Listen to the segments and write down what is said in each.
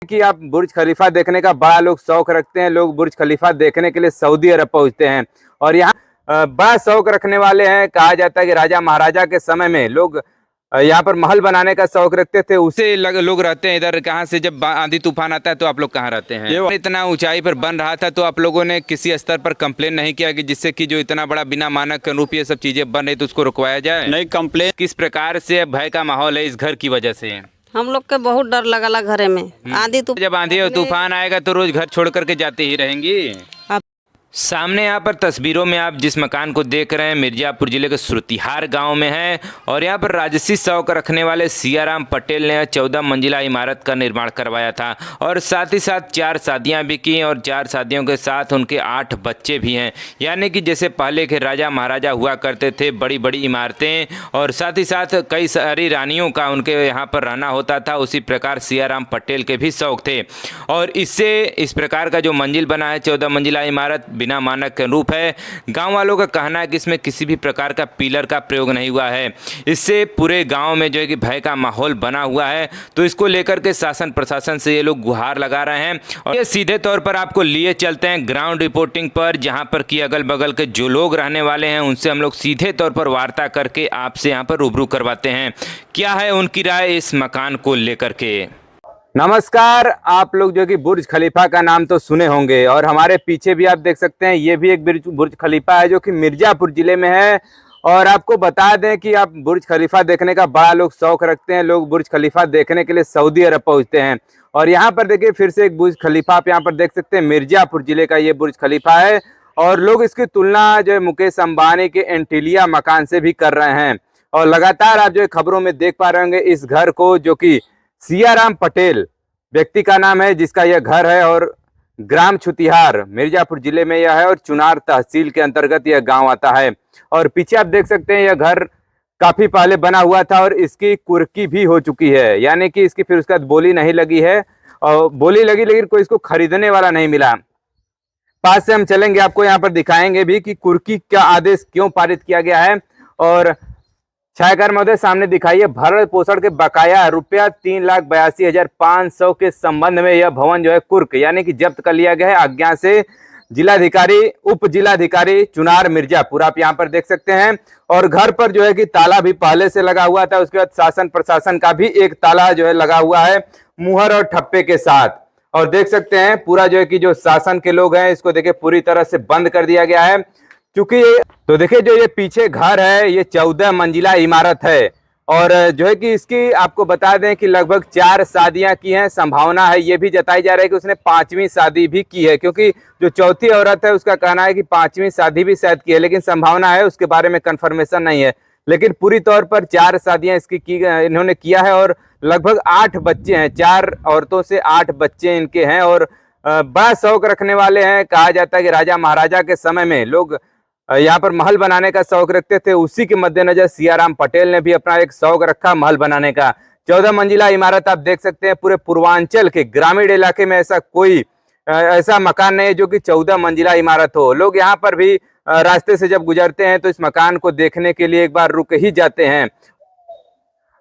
कि आप बुर्ज खलीफा देखने का बड़ा लोग शौक रखते हैं। लोग बुर्ज खलीफा देखने के लिए सऊदी अरब पहुंचते हैं और यहाँ बड़ा शौक रखने वाले हैं। कहा जाता है कि राजा महाराजा के समय में लोग यहाँ पर महल बनाने का शौक रखते थे। उसे लोग रहते हैं इधर। कहाँ से जब आंधी तूफान आता है तो आप लोग कहाँ रहते हैं? ये इतना ऊंचाई पर बन रहा था तो आप लोगों ने किसी स्तर पर कंप्लेन नहीं किया कि जिससे कि जो इतना बड़ा बिना मानक के अनुरूप ये सब चीजें बन रही तो उसको रुकवाया जाए? नहीं, कंप्लेन। किस प्रकार से भय का माहौल है इस घर की वजह से? हम लोग के बहुत डर लगला घरे में। आंधी तूफान, जब आंधी और तूफान आएगा तो रोज घर छोड़ करके जाते ही रहेंगी। सामने यहाँ पर तस्वीरों में आप जिस मकान को देख रहे हैं मिर्जापुर जिले के सुरतिहार गांव में है और यहाँ पर राजसी शौक रखने वाले सियाराम पटेल ने 14 मंजिला इमारत का निर्माण करवाया था और साथ ही साथ 4 शादियां भी की और 4 शादियों के साथ उनके 8 बच्चे भी हैं। यानी कि जैसे पहले के राजा महाराजा हुआ करते थे, बड़ी बड़ी इमारतें और साथ ही साथ कई सारी रानियों का उनके यहाँ पर रहना होता था, उसी प्रकार सियाराम पटेल के भी शौक थे। और इससे इस प्रकार का जो मंजिल बना है 14 मंजिला इमारत बिना मानक के अनुरूप है। गांव वालों का कहना है कि इसमें किसी भी प्रकार का पिलर का प्रयोग नहीं हुआ है। इससे पूरे गांव में जो है कि भय का माहौल बना हुआ है। तो इसको लेकर के शासन प्रशासन से ये लोग गुहार लगा रहे हैं और ये सीधे तौर पर आपको लिए चलते हैं ग्राउंड रिपोर्टिंग पर, जहां पर कि अगल बगल के जो लोग रहने वाले हैं उनसे हम लोग सीधे तौर पर वार्ता करके आपसे यहाँ पर रूबरू करवाते हैं क्या है उनकी राय इस मकान को लेकर के। नमस्कार, आप लोग जो कि बुर्ज खलीफा का नाम तो सुने होंगे और हमारे पीछे भी आप देख सकते हैं ये भी एक बुर्ज खलीफा है जो कि मिर्जापुर जिले में है। और आपको बता दें कि आप बुर्ज खलीफा देखने का बड़ा लोग शौक रखते हैं। लोग बुर्ज खलीफा देखने के लिए सऊदी अरब पहुंचते हैं और यहाँ पर देखिए फिर से एक बुर्ज खलीफा आप यहाँ पर देख सकते हैं। मिर्जापुर जिले का ये बुर्ज खलीफा है और लोग इसकी तुलना जो है मुकेश अंबानी के एंटीलिया मकान से भी कर रहे हैं। और लगातार आप जो खबरों में देख पा रहे होंगे इस घर को, जो कि सियाराम पटेल व्यक्ति का नाम है जिसका यह घर है और ग्राम छुतिहार मिर्जापुर जिले में यह है और चुनार तहसील के अंतर्गत यह गांव आता है। और पीछे आप देख सकते हैं यह घर काफी पहले बना हुआ था और इसकी कुर्की भी हो चुकी है, यानी कि इसकी फिर उसके बाद बोली नहीं लगी है और बोली लगी लेकिन कोई इसको खरीदने वाला नहीं मिला। पास से हम चलेंगे, आपको यहाँ पर दिखाएंगे भी कि कुर्की का आदेश क्यों पारित किया गया है। और छायाकार महोदय सामने दिखाइए, भरण पोषण के बकाया रुपया 3,82,500 के संबंध में यह भवन जो है कुर्क यानी कि जब्त कर लिया गया है आज्ञा से जिलाधिकारी उप जिलाधिकारी चुनार मिर्जापुर, आप यहाँ पर देख सकते हैं। और घर पर जो है कि ताला भी पहले से लगा हुआ था, उसके बाद शासन प्रशासन का भी एक ताला जो है लगा हुआ है मुहर और ठप्पे के साथ। और देख सकते हैं पूरा जो है कि जो शासन के लोग हैं इसको देखिए पूरी तरह से बंद कर दिया गया है। क्योंकि तो देखिए जो ये पीछे घर है ये 14 मंजिला इमारत है और जो है कि इसकी आपको बता दें कि लगभग 4 शादियां की हैं। संभावना है ये भी जताई जा रही है कि उसने 5वीं शादी भी की है, क्योंकि जो चौथी औरत है उसका कहना है कि 5वीं शादी भी शायद की है, लेकिन संभावना है, उसके बारे में कंफर्मेशन नहीं है। लेकिन पूरी तौर पर 4 शादियां इसकी इन्होंने किया है और लगभग 8 बच्चे हैं। 4 औरतों से 8 बच्चे इनके हैं और बड़ा शौक रखने वाले हैं। कहा जाता है कि राजा महाराजा के समय में लोग यहाँ पर महल बनाने का शौक रखते थे, उसी के मद्देनजर सियाराम पटेल ने भी अपना एक शौक रखा महल बनाने का। 14 मंजिला इमारत आप देख सकते हैं। पूरे पूर्वांचल के ग्रामीण इलाके में ऐसा कोई ऐसा मकान नहीं है जो कि 14 मंजिला इमारत हो। लोग यहाँ पर भी रास्ते से जब गुजरते हैं तो इस मकान को देखने के लिए एक बार रुक ही जाते हैं।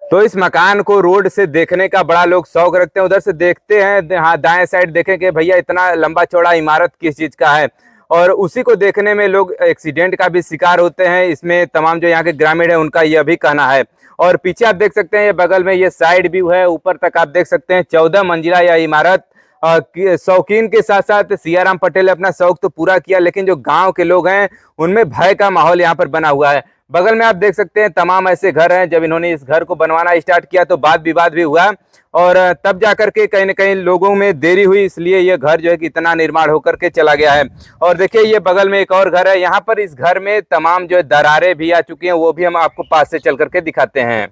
तो इस मकान को रोड से देखने का बड़ा लोग शौक रखते हैं। उधर से देखते हैं, हाँ दाएं साइड देखें कि भैया इतना लंबा चौड़ा इमारत किस चीज का है, और उसी को देखने में लोग एक्सीडेंट का भी शिकार होते हैं। इसमें तमाम जो यहाँ के ग्रामीण है उनका यह भी कहना है। और पीछे आप देख सकते हैं ये बगल में ये साइड व्यू है, ऊपर तक आप देख सकते हैं 14 मंजिला यह इमारत। शौकीन के साथ साथ सियाराम पटेल ने अपना शौक तो पूरा किया, लेकिन जो गांव के लोग हैं उनमें भय का माहौल यहाँ पर बना हुआ है। बगल में आप देख सकते हैं तमाम ऐसे घर हैं। जब इन्होंने इस घर को बनवाना स्टार्ट किया तो वाद विवाद भी हुआ और तब जाकर के कहीं न कहीं लोगों में देरी हुई, इसलिए ये घर जो है कि इतना निर्माण होकर के चला गया है। और देखिए ये बगल में एक और घर है। यहाँ पर इस घर में तमाम जो दरारें भी आ चुकी हैं, वो भी हम आपको पास से चल करके दिखाते हैं।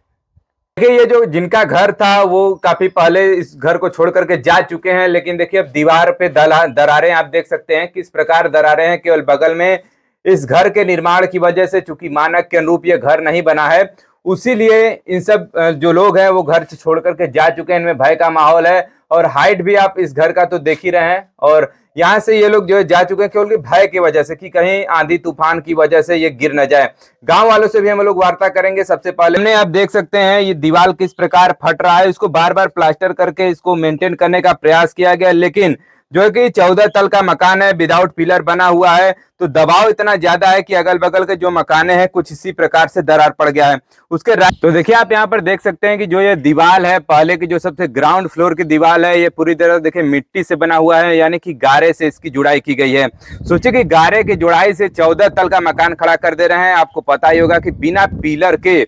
देखिए ये जो जिनका घर था वो काफी पहले इस घर को छोड़ करके जा चुके हैं, लेकिन देखिए अब दीवार पे दरारें आप देख सकते हैं किस प्रकार दरारें हैं। केवल बगल में इस घर के निर्माण की वजह से, चूंकि मानक के अनुरूप ये घर नहीं बना है, उसी लिए इन सब जो लोग हैं वो घर छोड़ करके जा चुके हैं। इनमें भय का माहौल है और हाइट भी आप इस घर का तो देख ही रहे हैं। और यहाँ से ये लोग जो है जा चुके हैं केवल भय की वजह से कि कहीं आंधी तूफान की वजह से ये गिर न जाए। गांव वालों से भी हम लोग वार्ता करेंगे। सबसे पहले आप देख सकते हैं ये दीवार किस प्रकार फट रहा है। इसको बार बार प्लास्टर करके इसको मेंटेन करने का प्रयास किया गया, लेकिन जो है कि 14 तल का मकान है, विदाउट पिलर बना हुआ है, तो दबाव इतना ज्यादा है कि अगल बगल के जो मकाने हैं कुछ इसी प्रकार से दरार पड़ गया है। उसके तो देखिए आप यहाँ पर देख सकते हैं कि जो ये दीवार है पहले की जो सबसे ग्राउंड फ्लोर की दीवार है, ये पूरी तरह देखिए मिट्टी से बना हुआ है, यानी कि गारे से इसकी जुड़ाई की गई है। सोचिए कि गारे की जुड़ाई से 14 तल का मकान खड़ा कर दे रहे हैं। आपको पता ही होगा कि बिना पिलर के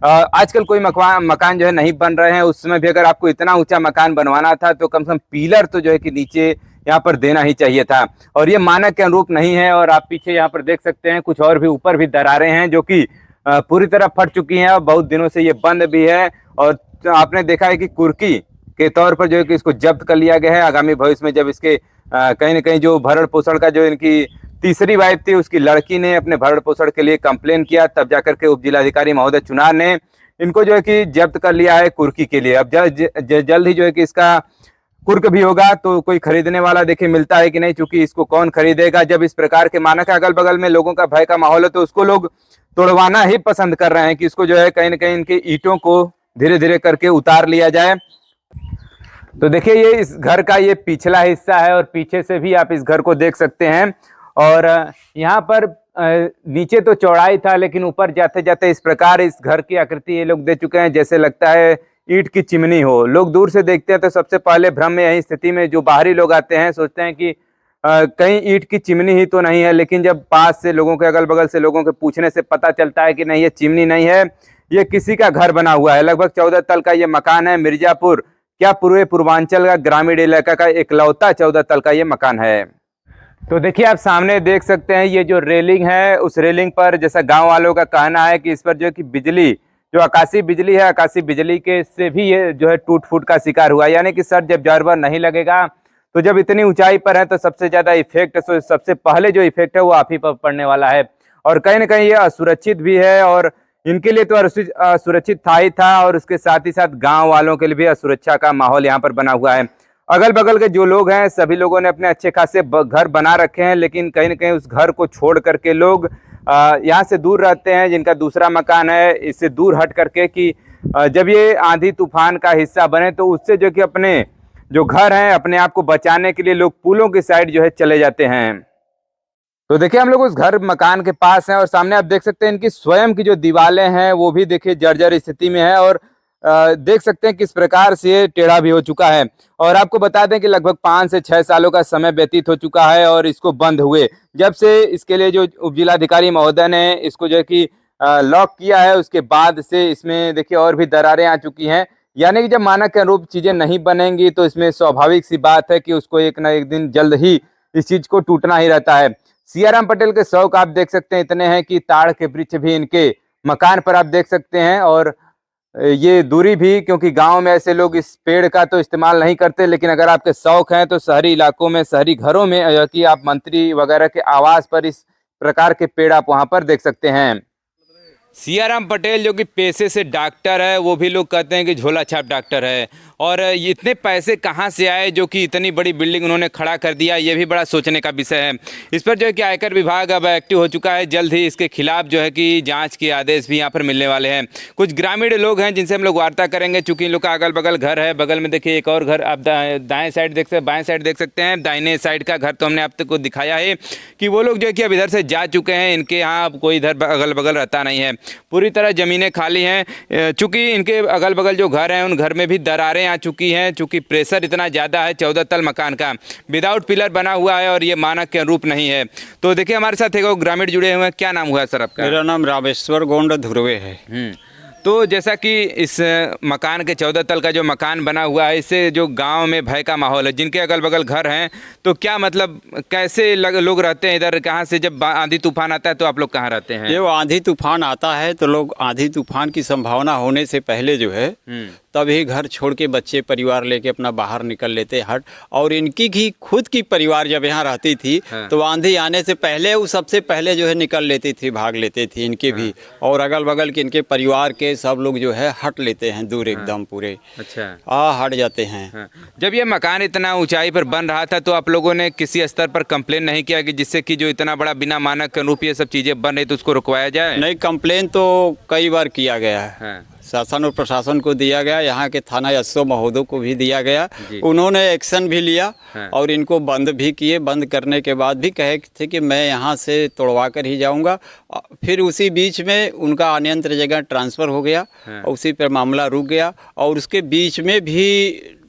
आजकल कोई मकान जो है नहीं बन रहे हैं। उस समय भी अगर आपको इतना ऊंचा मकान बनवाना था तो कम से कम पिलर तो जो है कि नीचे यहाँ पर देना ही चाहिए था, और ये मानक के अनुरूप नहीं है। और आप पीछे यहाँ पर देख सकते हैं कुछ और भी ऊपर भी दरारें हैं जो कि पूरी तरह फट चुकी हैं और बहुत दिनों से ये बंद भी है। और आपने देखा है कि कुर्की के तौर पर जो है कि इसको जब्त कर लिया गया है। आगामी भविष्य में जब इसके कहीं ना कहीं जो भरण पोषण का जो इनकी तीसरी वाइफ थी उसकी लड़की ने अपने भरण पोषण के लिए कंप्लेन किया, तब जाकर के उप जिलाधिकारी महोदय चुनार ने इनको जो है कि जब्त कर लिया है कुर्की के लिए। अब जल्द ही जो है कि इसका कुर्क भी होगा तो कोई खरीदने वाला देखिए मिलता है कि नहीं, चूंकि इसको कौन खरीदेगा। जब इस प्रकार के मानक अगल बगल में लोगों का भय का माहौल है तो उसको लोग तोड़वाना ही पसंद कर रहे हैं कि इसको जो है कहीं ना कहीं इनके ईंटों को धीरे धीरे करके उतार लिया जाए। तो देखिए ये इस घर का ये पिछला हिस्सा है और पीछे से भी आप इस घर को देख सकते हैं। और यहाँ पर नीचे तो चौड़ाई था, लेकिन ऊपर जाते जाते इस प्रकार इस घर की आकृति ये लोग दे चुके हैं जैसे लगता है ईंट की चिमनी हो। लोग दूर से देखते हैं तो सबसे पहले भ्रम में यही स्थिति में जो बाहरी लोग आते हैं सोचते हैं कि कहीं ईंट की चिमनी ही तो नहीं है, लेकिन जब पास से लोगों के अगल बगल से लोगों के पूछने से पता चलता है कि नहीं ये चिमनी नहीं है, ये किसी का घर बना हुआ है। लगभग 14 तल का ये मकान है। मिर्जापुर क्या पूर्वी पूर्वांचल का ग्रामीण इलाका का इकलौता 14 तल का ये मकान है। तो देखिए आप सामने देख सकते हैं ये जो रेलिंग है, उस रेलिंग पर जैसा गांव वालों का कहना है कि इस पर जो कि बिजली जो आकाशीय बिजली है, आकाशीय बिजली के से भी ये जो है टूट फूट का शिकार हुआ। यानी कि सर जब जरबर नहीं लगेगा तो जब इतनी ऊंचाई पर है तो सबसे ज्यादा इफेक्ट सबसे पहले जो इफेक्ट है वो आप ही पर पड़ने वाला है। और कहीं ना कहीं ये असुरक्षित भी है, और इनके लिए तो असुरक्षित था ही था, और उसके साथ ही साथ गांव वालों के लिए भी असुरक्षा का माहौल यहाँ पर बना हुआ है। अगल बगल के जो लोग हैं सभी लोगों ने अपने अच्छे खासे घर बना रखे हैं, लेकिन कहीं ना कहीं उस घर को छोड़ करके लोग यहाँ से दूर रहते हैं। जिनका दूसरा मकान है इससे दूर हट करके कि जब ये आंधी तूफान का हिस्सा बने तो उससे जो कि अपने जो घर हैं अपने आप को बचाने के लिए लोग पुलों की साइड जो है चले जाते हैं। तो देखिए हम लोग उस घर मकान के पास हैं और सामने आप देख सकते हैं इनकी स्वयं की जो दीवारें हैं वो भी देखिए जर्जर स्थिति में है, और देख सकते हैं किस प्रकार से टेढ़ा भी हो चुका है। और आपको बता दें कि लगभग 5 से 6 सालों का समय व्यतीत हो चुका है और इसको बंद हुए जब से इसके लिए जो उप जिलाधिकारी महोदय ने इसको जो है कि लॉक किया है, उसके बाद से इसमें देखिए और भी दरारें आ चुकी हैं। यानी कि जब मानक के अनुरूप चीजें नहीं बनेंगी तो इसमें स्वाभाविक सी बात है कि उसको एक ना एक दिन जल्द ही इस चीज को टूटना ही रहता है। सियाराम पटेल के शौक आप देख सकते हैं इतने हैं कि ताड़ के वृक्ष भी इनके मकान पर आप देख सकते हैं, और ये दूरी भी, क्योंकि गांव में ऐसे लोग इस पेड़ का तो इस्तेमाल नहीं करते, लेकिन अगर आपके शौक हैं तो शहरी इलाकों में शहरी घरों में कि आप मंत्री वगैरह के आवास पर इस प्रकार के पेड़ आप वहां पर देख सकते हैं। सियाराम पटेल जो कि पेशे से डॉक्टर है, वो भी लोग कहते हैं कि झोला छाप डॉक्टर है, और इतने पैसे कहाँ से आए जो कि इतनी बड़ी बिल्डिंग उन्होंने खड़ा कर दिया, ये भी बड़ा सोचने का विषय है। इस पर जो है कि आयकर विभाग अब एक्टिव हो चुका है। जल्द ही इसके खिलाफ जो है कि जांच के आदेश भी यहाँ पर मिलने वाले हैं। कुछ ग्रामीण लोग हैं जिनसे हम लोग वार्ता करेंगे, चूँकि इन लोग का अगल बगल घर है। बगल में देखिए एक और घर आप दाएँ साइड देख सकते हैं, बाएँ साइड देख सकते हैं। दाहिने साइड का घर तो हमने आप तक को दिखाया है कि वो लोग जो है कि अब इधर से जा चुके हैं। इनके यहाँ अब कोई इधर अगल बगल रहता नहीं है, पूरी तरह ज़मीनें खाली हैं। चूँकि इनके अगल बगल जो घर हैं उन घर में भी दरारें आ चुकी हैं, कि प्रेशर इतना ज़्यादा है। 14 तल मकान का विदाउट पिलर बना हुआ है और ये मानक के अनुरूप नहीं है। तो देखिए हमारे साथ एक ग्रामीण जुड़े हुए हैं। क्या नाम हुआ सर आपका? मेरा नाम रामेश्वर गोंड ध्रुवे है। तो जैसा कि इस मकान के 14 तल का जो मकान बना हुआ है, इससे जो गांव में भय का माहौल है, जिनके अगल बगल घर हैं, तो क्या मतलब कैसे लोग रहते हैं इधर? कहाँ से जब आंधी तूफान आता है तो आप लोग कहाँ रहते हैं? ये आंधी तूफान आता है तो लोग आंधी तूफान की संभावना होने से पहले जो है तभी घर छोड़ के बच्चे परिवार लेके अपना बाहर निकल लेते हट। और इनकी भी खुद की परिवार जब यहाँ रहती थी तो आंधी आने से पहले वो सबसे पहले जो है निकल लेती थी, भाग लेती थी इनके भी। और अगल बगल के इनके परिवार के सब लोग जो है हट लेते हैं दूर एकदम पूरे। अच्छा, हट जाते हैं। जब ये मकान इतना ऊंचाई पर बन रहा था तो आप लोगों ने किसी स्तर पर कंप्लेन नहीं किया कि जिससे कि जो इतना बड़ा बिना मानक के अनुरूप ये सब चीजें बन रही तो उसको रुकवाया जाए? नहीं, कंप्लेन तो कई बार किया गया है। शासन और प्रशासन को दिया गया, यहाँ के थाना एसओ महोदय को भी दिया गया। उन्होंने एक्शन भी लिया और इनको बंद भी किए। बंद करने के बाद भी कहे थे कि मैं यहाँ से तोड़वा कर ही जाऊँगा। फिर उसी बीच में उनका अन्यंत्र जगह ट्रांसफ़र हो गया और उसी पर मामला रुक गया। और उसके बीच में भी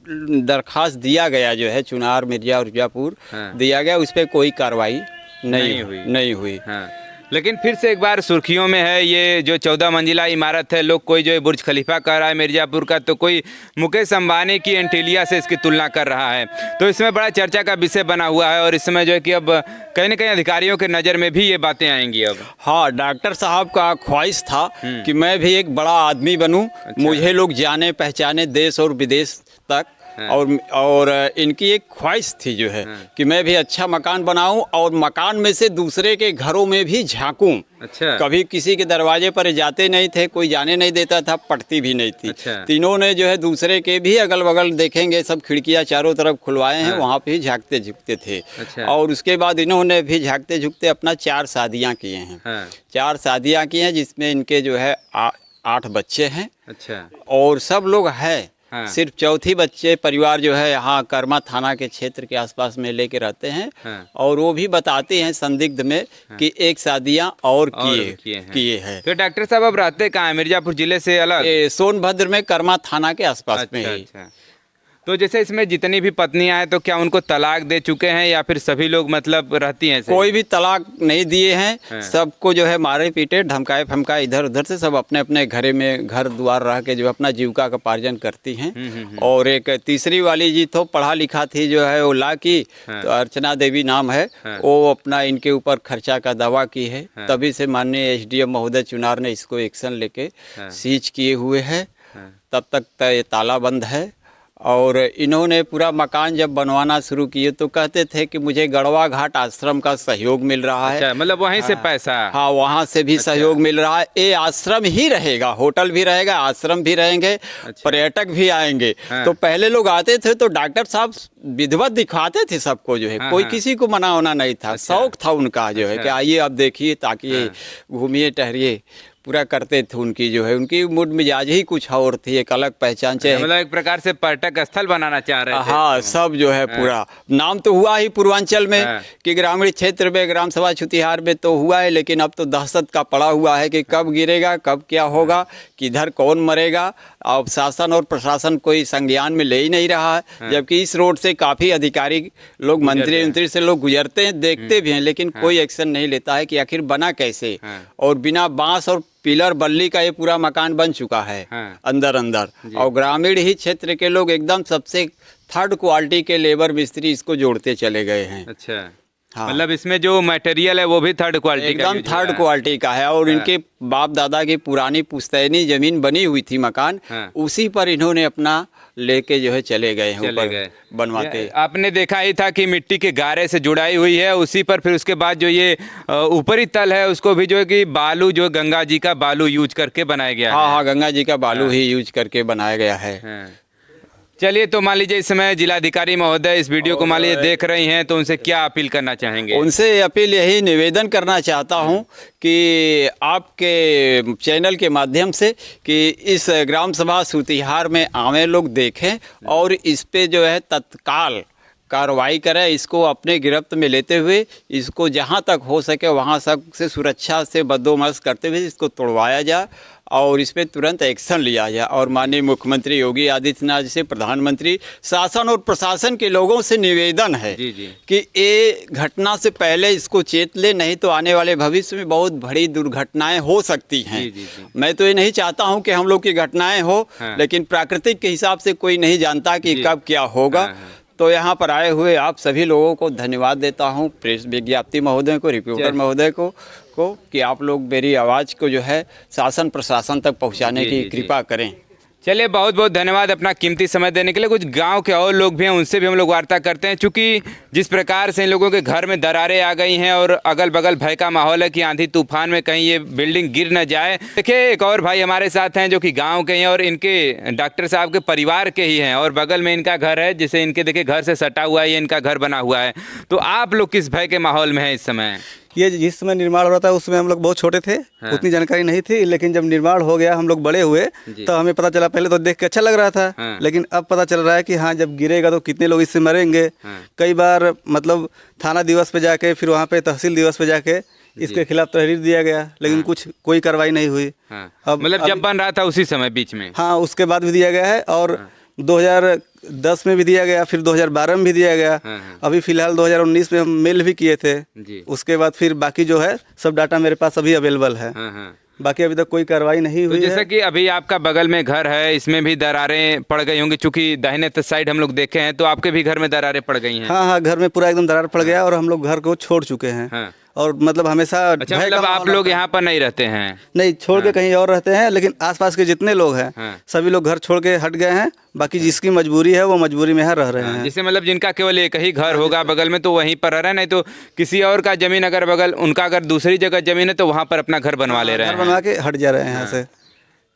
दरख्वास्त दिया गया जो है चुनार मिर्जा और मिर्जापुर दिया गया, उस पर कोई कार्रवाई नहीं हुई। लेकिन फिर से एक बार सुर्खियों में है ये जो 14 मंजिला इमारत है। लोग कोई जो है बुर्ज खलीफा कर रहा है मिर्जापुर का, तो कोई मुकेश अंबानी की एंटीलिया से इसकी तुलना कर रहा है। तो इसमें बड़ा चर्चा का विषय बना हुआ है और इसमें जो है कि अब कहीं ना कहीं अधिकारियों के नज़र में भी ये बातें आएंगी अब। हाँ, डॉक्टर साहब का ख्वाहिश था कि मैं भी एक बड़ा आदमी बनूं। अच्छा। मुझे लोग जाने पहचाने देश और विदेश तक। और इनकी एक ख्वाहिश थी जो है कि मैं भी अच्छा मकान बनाऊं और मकान में से दूसरे के घरों में भी झांकूं। अच्छा। कभी किसी के दरवाजे पर जाते नहीं थे, कोई जाने नहीं देता था, पटती भी नहीं थी। अच्छा। तीनों ने जो है दूसरे के भी अगल बगल देखेंगे, सब खिड़कियां चारों तरफ खुलवाए हैं, वहाँ पे झांकते झुकते थे। अच्छा। और उसके बाद इन्होंने भी झांकते झुकते अपना 4 शादियाँ किए हैं। 4 शादियाँ की हैं जिसमें इनके जो है 8 बच्चे हैं। अच्छा। और सब लोग हैं। सिर्फ चौथी बच्चे परिवार जो है यहाँ कर्मा थाना के क्षेत्र के आसपास में लेके रहते हैं। और वो भी बताते हैं संदिग्ध में कि एक शादियाँ और किए हैं। तो डॉक्टर साहब अब रहते कहाँ हैं? मिर्जापुर जिले से अलग? सोनभद्र में कर्मा थाना के आसपास में ही। तो जैसे इसमें जितनी भी पत्नियां हैं तो क्या उनको तलाक दे चुके हैं या फिर सभी लोग मतलब रहती हैं? कोई भी तलाक नहीं दिए हैं। सबको जो है मारे पीटे धमकाए फमकाए इधर उधर से सब अपने अपने घरे में घर द्वार रह के जो अपना जीविका का पार्जन करती हैं। और एक तीसरी वाली जी तो पढ़ा लिखा थी जो है वो ला की, तो अर्चना देवी नाम है, वो अपना इनके ऊपर खर्चा का दावा की है। तभी से माननीय एसडीएम महोदय चुनार ने इसको एक्शन लेके सीज किए हुए है। तब तक ये ताला बंद है। और इन्होंने पूरा मकान जब बनवाना शुरू किए तो कहते थे कि मुझे गढ़वा घाट आश्रम का सहयोग मिल रहा है। अच्छा, मतलब वहीं से पैसा? हाँ, वहाँ से भी सहयोग मिल रहा है। ये आश्रम ही रहेगा, होटल भी रहेगा, आश्रम भी रहेंगे। पर्यटक भी आएंगे। तो पहले लोग आते थे तो डॉक्टर साहब विधिवत दिखाते थे सबको जो है। कोई किसी को मना होना नहीं था। शौक था उनका जो है कि आइए आप देखिए, ताकि घूमिए टहरिए, पूरा करते थे। उनकी जो है उनकी मूड मिजाज ही कुछ और थी, एक अलग पहचान चाहिए। मतलब एक प्रकार से पर्यटक स्थल बनाना चाह रहे थे। हाँ, सब जो है पूरा नाम तो हुआ ही पूर्वांचल में कि ग्रामीण क्षेत्र में ग्राम सभा छुतिहार में तो हुआ है, लेकिन अब तो दहशत का पड़ा हुआ है कि कब गिरेगा, कब क्या होगा, किधर कौन मरेगा। अब शासन और प्रशासन कोई संज्ञान में ले ही नहीं रहा है। जबकि इस रोड से काफ़ी अधिकारी लोग, मंत्री से लोग गुजरते हैं, देखते भी हैं, लेकिन कोई एक्शन नहीं लेता है कि आखिर बना कैसे। और बिना बांस और पिलर बल्ली का ये पूरा मकान बन चुका है अंदर। और ग्रामीण ही क्षेत्र के लोग एकदम सबसे 3rd क्वालिटी के लेबर मिस्त्री इसको जोड़ते चले गए हैं। अच्छा। हाँ। मतलब इसमें जो मटेरियल है वो भी 3rd क्वालिटी का, एकदम 3rd क्वालिटी का है। और इनके बाप दादा की पुरानी पुश्तैनी जमीन बनी हुई थी मकान, उसी पर इन्होंने अपना लेके जो है चले गए हैं ऊपर बनवाते। आपने देखा ही था कि मिट्टी के गारे से जुड़ाई हुई है उसी पर। फिर उसके बाद जो ये ऊपरी तल है उसको भी जो है कि बालू, जो गंगा जी का बालू यूज करके बनाया गया है। हाँ, गंगा जी का बालू ही यूज करके बनाया गया है। चलिए, तो मान लीजिए इस समय जिलाधिकारी महोदय इस वीडियो को मान लीजिए देख रही हैं, तो उनसे क्या अपील करना चाहेंगे? उनसे अपील यही निवेदन करना चाहता हूं कि आपके चैनल के माध्यम से कि इस ग्राम सभा सुतिहार में आवे लोग देखें और इस पे जो है तत्काल कार्रवाई करें। इसको अपने गिरफ्त में लेते हुए इसको जहां तक हो सके वहां से सुरक्षा से बंदोबस्त करते हुए इसको तोड़वाया जाए और इस पर तुरंत एक्शन लिया जाए। और माननीय मुख्यमंत्री योगी आदित्यनाथ से, प्रधानमंत्री, शासन और प्रशासन के लोगों से निवेदन है कि ये घटना से पहले इसको चेत ले, नहीं तो आने वाले भविष्य में बहुत बड़ी दुर्घटनाएं हो सकती हैं। मैं तो ये नहीं चाहता हूं कि हम लोग की घटनाएं हो, लेकिन प्राकृतिक के हिसाब से कोई नहीं जानता कि कब क्या होगा। तो यहाँ पर आए हुए आप सभी लोगों को धन्यवाद देता हूँ, प्रेस विज्ञप्ति महोदय को, रिपोर्टर महोदय को कि आप लोग मेरी आवाज़ को जो है शासन प्रशासन तक पहुँचाने की कृपा करें। चलिए, बहुत बहुत धन्यवाद अपना कीमती समय देने के लिए। कुछ गांव के और लोग भी हैं, उनसे भी हम लोग वार्ता करते हैं। चूंकि जिस प्रकार से इन लोगों के घर में दरारें आ गई हैं और अगल बगल भय का माहौल है कि आंधी तूफान में कहीं ये बिल्डिंग गिर न जाए। देखिए, एक और भाई हमारे साथ हैं जो कि गाँव के हैं और इनके डॉक्टर साहब के परिवार के ही हैं, और बगल में इनका घर है, जिसे इनके देखिए घर से सटा हुआ है, ये इनका घर बना हुआ है। तो आप लोग किस भय के माहौल में हैं इस समय? ये जिस समय निर्माण हो रहा था उसमें हम लोग बहुत छोटे थे। हाँ। उतनी जानकारी नहीं थी, लेकिन जब निर्माण हो गया हम लोग बड़े हुए तो हमें पता चला। पहले तो देख के अच्छा लग रहा था, हाँ। लेकिन अब पता चल रहा है कि हाँ, जब गिरेगा तो कितने लोग इससे मरेंगे। हाँ। कई बार मतलब थाना दिवस पे जाके, फिर वहाँ पे तहसील दिवस पे जाके इसके खिलाफ तहरीर दिया गया, लेकिन कुछ कोई कार्रवाई नहीं हुई। हाँ। अब मतलब जब बन रहा था उसी समय बीच में? हाँ, उसके बाद भी दिया गया है, और 2010 में भी दिया गया, फिर 2012 में भी दिया गया। हाँ। अभी फिलहाल 2019 में हम मेल भी किए थे। जी। उसके बाद फिर बाकी जो है सब डाटा मेरे पास अभी अवेलेबल है। हाँ, हाँ। बाकी अभी तक कोई कार्रवाई नहीं तो हुई जैसा है। कि अभी आपका बगल में घर है, इसमें भी दरारें पड़ गई होंगी, चूंकि दाहिने साइड हम लोग देखे हैं, तो आपके भी घर में दरारें पड़ गई हैं? हाँ हाँ, घर में पूरा एकदम दरार पड़ गया और हम लोग घर को छोड़ चुके हैं। हाँ। और मतलब हमेशा अच्छा, भय का मतलब आप माहौल लोग रहता है। यहाँ पर नहीं रहते हैं? नहीं, छोड़ के कहीं और रहते हैं, लेकिन आसपास के जितने लोग हैं हाँ। सभी लोग घर छोड़ के हट गए हैं। बाकी जिसकी मजबूरी है वो मजबूरी में यहाँ रह रहे हैं। जिससे मतलब जिनका केवल एक ही घर होगा बगल में तो वहीं पर रह रहे हैं, नहीं तो किसी और का जमीन अगर बगल उनका अगर दूसरी जगह जमीन है तो वहाँ पर अपना घर बनवा ले रहे घर हैं। बनवा के हट जा रहे हैं यहाँ से।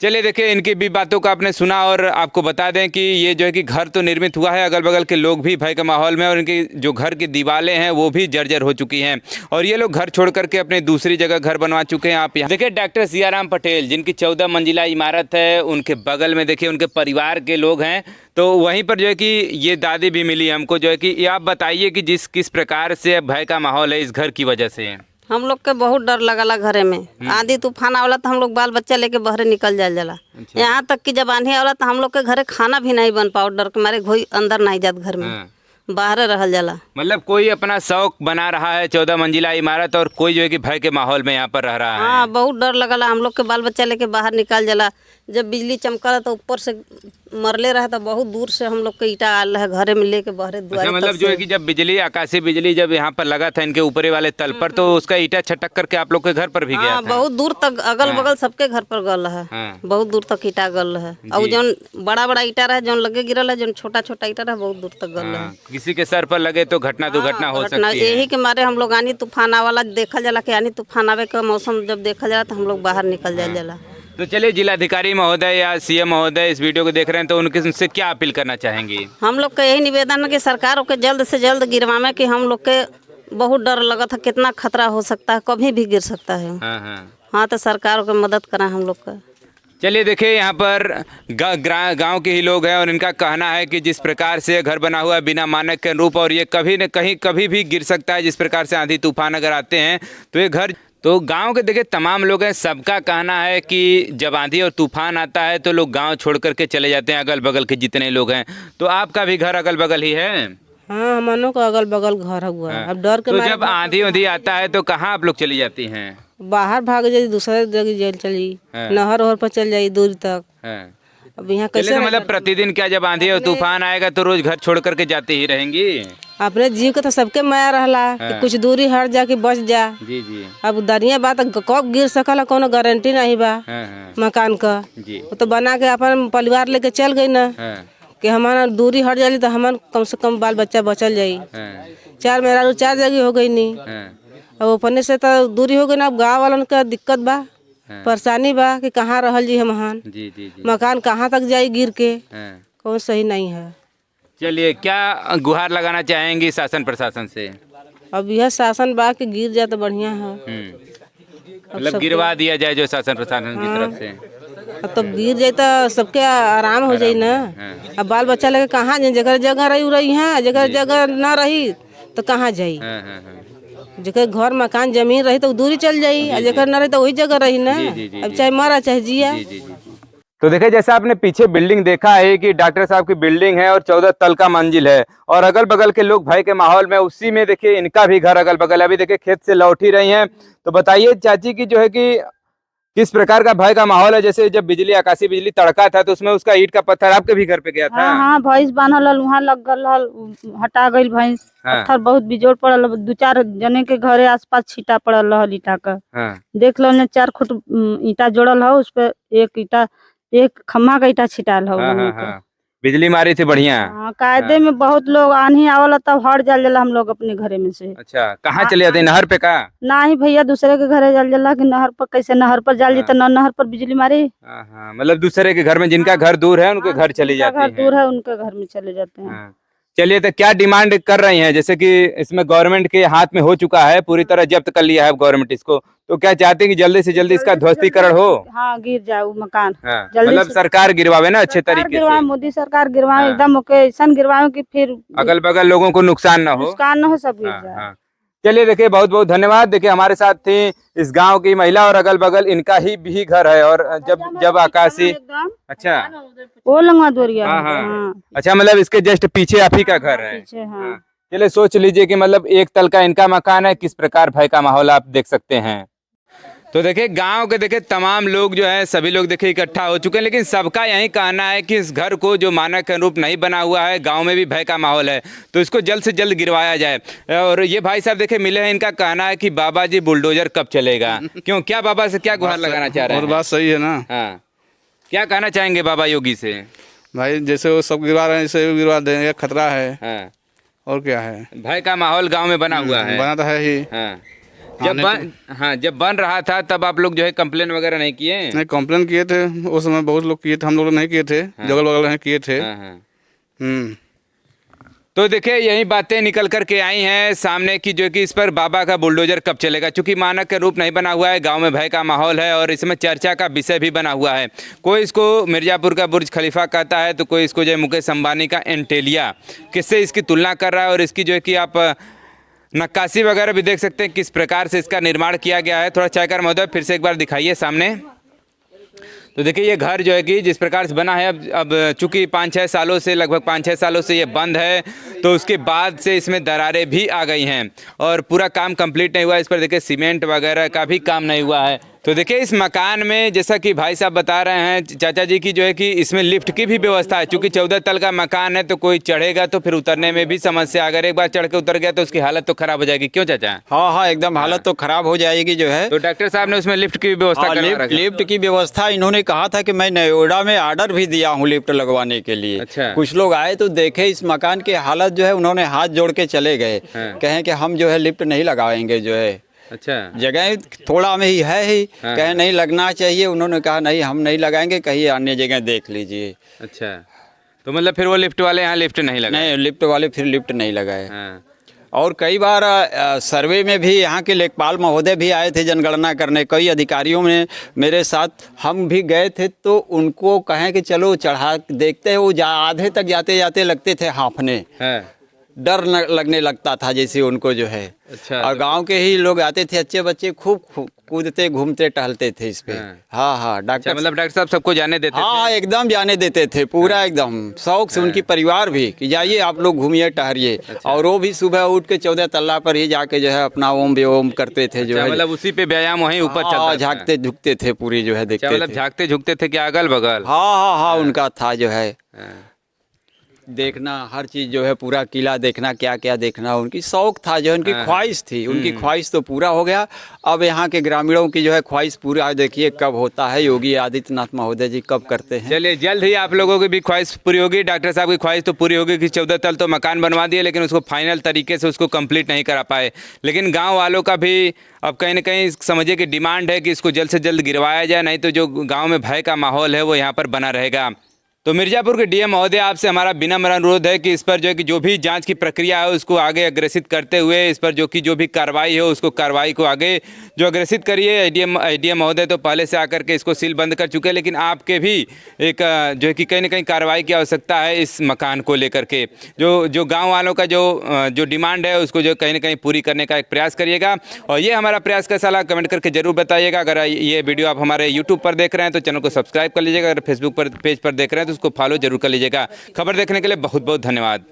चलिए, देखिए, इनकी भी बातों को आपने सुना, और आपको बता दें कि ये जो है कि घर तो निर्मित हुआ है, अगल बगल के लोग भी भय के माहौल में, और इनकी जो घर की दीवारें हैं वो भी जर्जर हो चुकी हैं, और ये लोग घर छोड़ करके अपने दूसरी जगह घर बनवा चुके हैं। आप यहाँ देखिए, डॉक्टर सियाराम पटेल, जिनकी 14 मंजिला इमारत है, उनके बगल में देखिए उनके परिवार के लोग हैं। तो वहीं पर जो है कि ये दादी भी मिली हमको, जो है कि ये आप बताइए कि किस प्रकार से भय का माहौल है इस घर की वजह से? हम लोग के बहुत डर लगला घरे में। आंधी तूफान आवला तो हम लोग बाल बच्चा लेके बहरे निकल जाला। अच्छा। यहाँ तक कि जब आंधी आवला तो हम लोग के घरे खाना भी नहीं बन पाओ, डर के मारे कोई अंदर नहीं जात घर में। हाँ। बाहर रहल जाला। मतलब कोई अपना शौक बना रहा है 14 मंजिला इमारत, और कोई जो है कि भय के माहौल में यहाँ पर रह रहा है। हाँ, बहुत डर लगला। हम लोग के बाल बच्चा लेके बाहर निकल जाला। जब बिजली चमकला तो ऊपर से मरले रहा, तो बहुत दूर से हम लोग के ईटा आल है घरे में लेके बहरे द्वारे अच्छा, मतलब तक जो है से। कि जब बिजली, आकाशीय बिजली जब यहाँ पर लगा था इनके ऊपरे वाले तल पर, तो उसका ईटा छटक करके आप लोग के घर पर भी गया हाँ, था? बहुत दूर तक अगल बगल सबके घर पर गल है। हाँ। बहुत दूर तक ईटा गल है। और जौन बड़ा बड़ा ईटा रहे, जौन लगे गिरल है, जौन छोटा छोटा ईटा रहे, बहुत दूर तक गल है। हाँ, किसी के सर पर लगे तो घटना दुर्घटना हो घटना सकती है। यही के मारे हम लोग आनी तूफान वाला देखा जाला कि आनी तूफान आवे का मौसम जब देखा जाला तो हम लोग बाहर निकल जाए जाला। तो चलिए, जिलाधिकारी महोदय या सीएम महोदय इस वीडियो को देख रहे हैं, तो उनसे क्या अपील करना चाहेंगी? हम लोग का यही निवेदन है कि सरकार के जल्द से जल्द गिरवावे, कि हम लोग के बहुत डर लगा था, कितना खतरा हो सकता है, कभी भी गिर सकता है। हाँ, हाँ। हाँ, तो सरकार को मदद करें हम लोग का। चलिए, देखिए, यहाँ पर गांव के ही लोग हैं, और इनका कहना है कि जिस प्रकार से घर बना हुआ है बिना मानक के अनुरूप, और ये कभी न कहीं कभी भी गिर सकता है। जिस प्रकार से आंधी तूफान अगर आते हैं तो ये घर, तो गांव के देखिए तमाम लोग हैं, सबका कहना है कि जब आंधी और तूफान आता है तो लोग गांव छोड़ करके चले जाते हैं, अगल बगल के जितने लोग हैं। तो आपका भी घर अगल बगल ही है? हाँ, हमनों का अगल बगल घर हुआ है। अब डर के तो मारे जब आंधी उंधी आता है तो कहाँ आप लोग चली जाती हैं? बाहर भाग जाई, दूसरे जगह जेल चली, हाँ। नहर ओहर पर चल जाई दूर तक। हाँ। अब यहाँ चलिए, कैसे तो मतलब प्रतिदिन क्या जब आंधी और तूफान आएगा तो रोज घर छोड़ करके जाती ही रहेंगी? अपने जीव के तो सबके माया रहला कि कुछ दूरी हट जा कि बच जा। जी जी। अब दरिया बात कब गिर सकला, कोनो गारंटी नहीं बा हाँ, हाँ। मकान का। जी। वो तो बना के अपन परिवार लेके चल गई ना, हाँ, कि हमारा दूरी हट जाली तो हमार कम से कम बाल बच्चा बचल जाई। हाँ, 4 मेहरारू 4 जगह हो गई नी। हाँ, अब अपने से तो दूरी हो गई ना। अब गाँव वालन का दिक्कत बा, परेशानी बा कि कहाँ रहल जी हमहान, जी जी जी। मकान कहाँ तक जाई गिर के, हाँ। कौन सही नहीं है। चलिए, क्या गुहार लगाना चाहेंगी शासन प्रशासन से? अब यह शासन बा कि गिर जाए तो बढ़िया है। मतलब गिरवा दिया जाए जो शासन प्रशासन की तरफ से। अब तो गिर जाए तो सबके आराम हो जाई ना। अब बाल बच्चा लेके कहाँ जाए, जगह जगह रही है, जगह जगह ना रही तो कहाँ जाई। हाँ, हाँ, हाँ। जगह घर मकान जमीन रही तो दूरी चल जाई, और जगह ना रही तो वही जगह रही ना। अब चाहे मरा चाहे जिया। जी जी जी। तो देखिए, जैसा आपने पीछे बिल्डिंग देखा है कि डॉक्टर साहब की बिल्डिंग है और 14 तल का मंजिल है, और अगल बगल के लोग भय के माहौल में, उसी में देखिए इनका भी घर अगल बगल। अभी देखिए खेत से लौट ही रही हैं। तो बताइए चाची की जो है कि किस प्रकार का भय का माहौल है? जैसे जब बिजली, आकाशीय बिजली तड़का था तो उसमें उसका ईंट का पत्थर आपके भी घर पे गया था? हाँ हाँ, भैंस बांधल हल, वहाँ लग गल हल, हटा गई भैंस। हाँ। पत्थर बहुत बिजोड़ पड़ल, 2-4 जने के घरे आसपास छीटा पड़ल रहल ईटा का। हाँ। देख लो ने 4 फुट ईटा जोड़ल है, उस पे एक ईटा एक खम्मा का ईटा छिटाल हो हाँ लोगों हाँ के। हाँ, बिजली मारी थी बढ़िया। हाँ, कायदे में बहुत लोग आंधी आवला तब हट जल जला हम लोग अपने घरे में से। अच्छा, कहाँ चले जाते हैं, नहर पे का? ना ही भैया दूसरे के घरे जल जला कि नहर पर, कैसे नहर पर जल जीते न नहर पर बिजली मारी। हाँ हाँ, मतलब दूसरे के घर में जिनका घर दूर है उनके घर चली जिनका जाती घर हैं। दूर है उनके घर में चले जाते हैं। हाँ। चलिए, तो क्या डिमांड कर रही हैं? जैसे कि इसमें गवर्नमेंट के हाथ में हो चुका है, पूरी तरह जब्त कर लिया है गवर्नमेंट इसको, तो क्या चाहते हैं कि जल्दी से जल्दी इसका ध्वस्तीकरण हो? हाँ, गिर जाए वो मकान। हाँ, जल्दी मतलब से- सरकार गिरवावे ना अच्छे सरकार तरीके गिरवाए, से, मोदी सरकार गिरवाए हाँ। एकदम ओके, ऐसा गिरवाए कि फिर अगल बगल लोगों को नुकसान ना हो। नुकसान न हो, सब गिर हाँ, जाए। हाँ। चलिए, देखिए, बहुत बहुत धन्यवाद। देखिए, हमारे साथ थी इस गांव की महिला और अगल बगल इनका ही भी घर है, और जब आकाशी, एकदम अच्छा वो लंगा दोरिया हाँ है। हाँ, हाँ, अच्छा, मतलब इसके जस्ट पीछे आप ही का घर है। पीछे। हाँ, हाँ। चलिए, सोच लीजिए कि मतलब एक तल का इनका मकान है, किस प्रकार भय का माहौल आप देख सकते हैं। तो देखिए, गांव के देखिए तमाम लोग जो है, सभी लोग देखिए इकट्ठा हो चुके हैं, लेकिन सबका यही कहना है कि इस घर को जो मानक के अनुरूप नहीं बना हुआ है, गांव में भी भय का माहौल है, तो इसको जल्द से जल्द गिरवाया जाए। और ये भाई साहब देखिए मिले हैं, इनका कहना है कि बाबा जी बुलडोजर कब चलेगा। क्यों, क्या बाबा से क्या गुहार लगाना चाह रहे और हैं? बात सही है ना हाँ, क्या कहना चाहेंगे बाबा योगी से? भाई, जैसे वो सब गिरवा रहे हैं ऐसे भी गिरवा देंगे, खतरा है। हाँ, और क्या है, भय का माहौल गांव में बना हुआ है। बना तो है ही। हाँ, जब बन रहा था तब आप लोग जो है कंप्लेन वगैरह नहीं किए? नहीं, कंप्लेन किए थे उस समय, बहुत लोग किए थे, हम लोग नहीं किए थे, जगल बगल में किए थे। हाँ, हाँ। हम्म। तो देखिए, यही बातें निकल कर के आई हैं सामने की, जो कि इस पर बाबा का बुलडोजर कब चलेगा, क्योंकि मानक के रूप नहीं बना हुआ है, गांव में भय का माहौल है और इसमें चर्चा का विषय भी बना हुआ है। कोई इसको मिर्जापुर का बुर्ज खलीफा कहता है, तो कोई इसको जो है मुकेश अंबानी का एंटेलिया, किससे इसकी तुलना कर रहा है। और इसकी जो है कि आप नक्काशी वगैरह भी देख सकते हैं किस प्रकार से इसका निर्माण किया गया है। थोड़ा चायकर महोदय फिर से एक बार दिखाइए सामने। तो देखिए, ये घर जो है कि जिस प्रकार से बना है, अब चूंकि 5-6 सालों से, लगभग 5-6 सालों से ये बंद है, तो उसके बाद से इसमें दरारें भी आ गई हैं और पूरा काम कंप्लीट नहीं हुआ। इस पर देखिए सीमेंट वगैरह का भी काम नहीं हुआ है। तो देखिए, इस मकान में जैसा कि भाई साहब बता रहे हैं चाचा जी की, जो है कि इसमें लिफ्ट की भी व्यवस्था है, क्योंकि 14 तल का मकान है, तो कोई चढ़ेगा तो फिर उतरने में भी समस्या, अगर एक बार चढ़ के उतर गया तो उसकी हालत तो खराब हो जाएगी। क्यों चाचा? हाँ हाँ, एकदम हालत तो खराब हो जाएगी जो है। तो डॉक्टर साहब ने उसमें लिफ्ट की भी व्यवस्था हाँ, करवा लिफ्ट रखी है। लिफ्ट की व्यवस्था इन्होंने कहा था कि मैं नोएडा में ऑर्डर भी दिया हूँ लिफ्ट लगवाने के लिए। अच्छा। कुछ लोग आए तो देखे इस मकान की हालत जो है, उन्होंने हाथ जोड़ के चले गए, हाँ। कहें कि हम जो है लिफ्ट नहीं लगाएंगे जो है। अच्छा, जगह थोड़ा में ही है ही, हाँ। कहे नहीं लगना चाहिए, उन्होंने कहा नहीं हम नहीं लगाएंगे, कहीं अन्य जगह देख लीजिए। अच्छा, तो मतलब फिर वो लिफ्ट वाले यहाँ लिफ्ट नहीं लगा? नहीं, लिफ्ट वाले फिर लिफ्ट नहीं लगाए। हाँ। और कई बार सर्वे में भी यहाँ के लेखपाल महोदय भी आए थे जनगणना करने, कई अधिकारियों ने मेरे साथ, हम भी गए थे, तो उनको कहें कि चलो चढ़ा देखते हैं, वो आधे तक जाते जाते लगते थे हांफने, हाँ। डर लगने लगता था जैसे उनको जो है। अच्छा, और गांव के ही लोग आते थे, अच्छे बच्चे खूब कूदते घूमते टहलते थे इस पे। हाँ। हाँ हाँ, अच्छा, डॉक्टर, मतलब डॉक्टर साहब सबको जाने देते हाँ थे? एकदम जाने देते थे, पूरा एकदम शौक से, उनकी परिवार भी कि जाइए आप लोग घूमिए टहरिए। और वो भी सुबह उठ के 14 तल्ला पर ही जाके जो है अपना ओम व्योम करते थे जो अच्छा, है। मतलब उसी पे व्यायाम वहीं ऊपर चलता हाँ, था? झांकते झुकते थे पूरी जो है, अच्छा, देखते मतलब थे। झांकते झुकते थे क्या अगल बगल? हाँ हाँ हाँ, उनका था जो है हाँ। देखना हर चीज़ जो है, पूरा किला देखना, क्या क्या देखना, उनकी शौक था जो, उनकी ख्वाहिश थी, उनकी ख्वाहिश तो पूरा हो गया। अब यहाँ के ग्रामीणों की जो है ख्वाहिश पूरा देखिए कब होता है, योगी आदित्यनाथ महोदय जी कब करते हैं। चलिए, जल्द ही आप लोगों की भी ख्वाहिश पूरी होगी। डॉक्टर साहब की ख्वाहिश तो पूरी होगी कि 14 तल तो मकान बनवा दिए, लेकिन उसको फाइनल तरीके से उसको कंप्लीट नहीं करा पाए। लेकिन गांव वालों का भी अब कहीं ना कहीं समझिए कि डिमांड है कि इसको जल्द से जल्द गिरवाया जाए, नहीं तो जो गाँव में भय का माहौल है वो यहाँ पर बना रहेगा। तो मिर्जापुर के डीएम महोदय, आपसे हमारा विनम्र अनुरोध है कि इस पर जो है कि जो भी जांच की प्रक्रिया है उसको आगे अग्रेसित करते हुए, इस पर जो भी कार्रवाई हो उसको कार्रवाई को आगे जो अग्रेसित करिए। एडीएम महोदय तो पहले से आकर के इसको सील बंद कर चुके हैं, लेकिन आपके भी एक जो है कि कहीं ना कहीं कार्रवाई की आवश्यकता है इस मकान को लेकर के। जो गाँव वालों का जो डिमांड है उसको जो कहीं ना कहीं पूरी करने का एक प्रयास करिएगा। और ये हमारा प्रयास कैसा लगा कमेंट करके जरूर बताइएगा। अगर ये वीडियो आप हमारे यूट्यूब पर देख रहे हैं तो चैनल को सब्सक्राइब कर लीजिएगा, अगर फेसबुक पर पेज पर देख रहे हैं तो उसको फॉलो जरूर कर लीजिएगा। खबर देखने के लिए बहुत बहुत धन्यवाद।